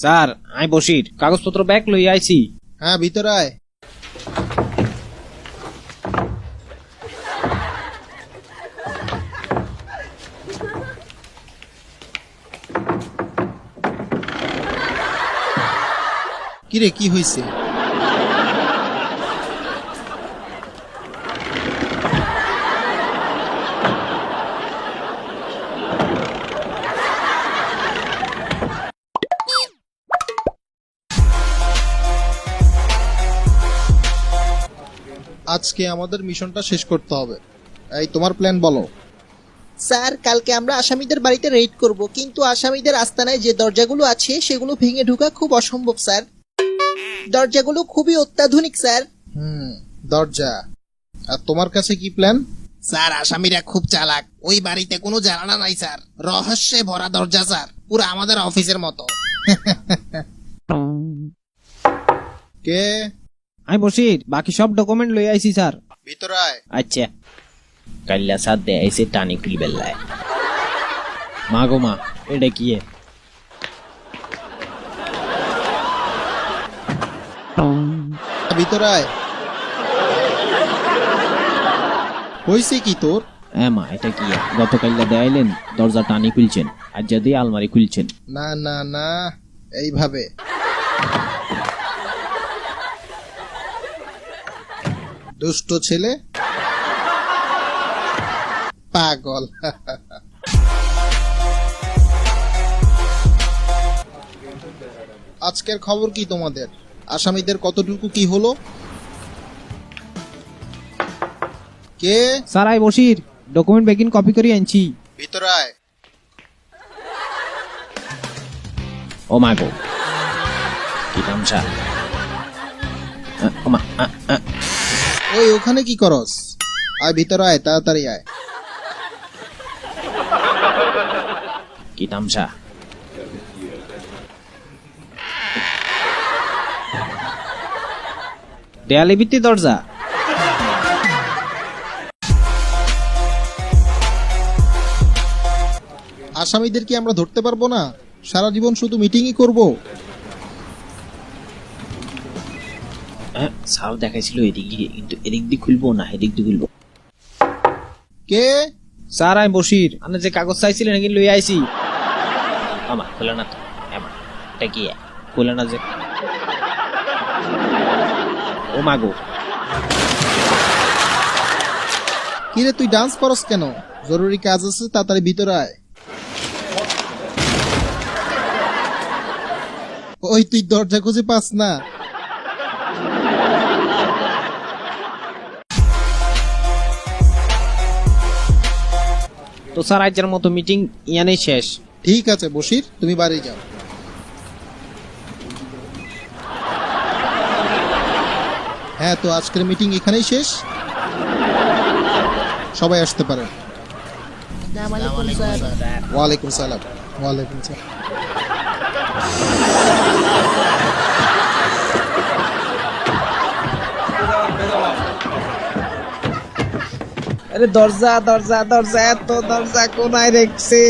Sir I Basir কাগজপত্র bag লই আইছি। হ্যাঁ ভিতরে আয়। কিরে কি হয়েছে? আজকে আমাদের মিশনটা শেষ করতে হবে। এই তোমার প্ল্যান বলো। স্যার কালকে আমরা আসামিদের বাড়িতে রেড করব, কিন্তু আসামিদের আস্তানায় যে দরজাগুলো আছে সেগুলো ভেঙে ঢোকা খুব অসম্ভব স্যার। দরজাগুলো খুবই অত্যাধুনিক স্যার। দরজা। আর তোমার কাছে কি প্ল্যান? স্যার আসামিরা খুব চালাক, ওই বাড়িতে কোনো জানালা নাই স্যার, রহস্যে ভরা দরজা স্যার, পুরো আমাদের অফিসের মতো। কে? আই বসির বাকি সব ডকুমেন্ট লই আইছি স্যার। ভিতরে আয়। আচ্ছা কাল্লা সাথ দে আইছে টানি খুলি বেলায়। মা গো মা এটা কি এ? ভিতরে আয়। হয়েছে কি তোর? মা এটা কি এ? গতকাল্লা দেয়াইলেন দরজা টানি খুলছেন আর যদি আলমারি খুলছেন। না না না, এইভাবে। দুষ্ট ছেলে, পাগল। আজকের খবর কি তোমাদের? আসামিদের কতটুকু কি হলো? কে? স্যার আই বসির ডকুমেন্ট বেগিন কপি করে আনছি। ভিতরে আয়। ও মা গো কি তামসা। ও মা ওই ওখানে কি করস? আয় ভিতরে আয়, তাড়াতাড়ি আয়। কি তামসা। দেয়ালে ভিত্তি দরজা। আসামিদের কি আমরা ধরতে পারবো না? সারা জীবন শুধু মিটিংই করব। স্যার দেখাইছিল এদিক দিয়ে, কিন্তু এদিক দিয়ে খুলবো না এদিক দিয়ে খুলবো। কে? স্যার আমি বসির, আপনি যে কাগজ চাইছিলেন নাকি লই আইছি। আমা খুলে না তো। এটা কি খুলে না যে? ও মা গো কিরে তুই ডান্স করস কেন? জরুরি কাজ আছে, তাড়াতাড়ি ভিতরে আয়। ওই তুই দরজা খুঁজে পাস না? তো স্যার আজকের মতো মিটিং ইয়ানেই শেষ। ঠিক আছে বসির, তুমি বাড়ি যাও। হ্যাঁ, তো আজকের মিটিং এখানেই শেষ। সবাই আসতে পারেন। ওয়ালাইকুম সালাম। ওয়ালাইকুম সালাম। আরে দরজা দরজা দরজা, এত দরজা কোনায় রেখছে।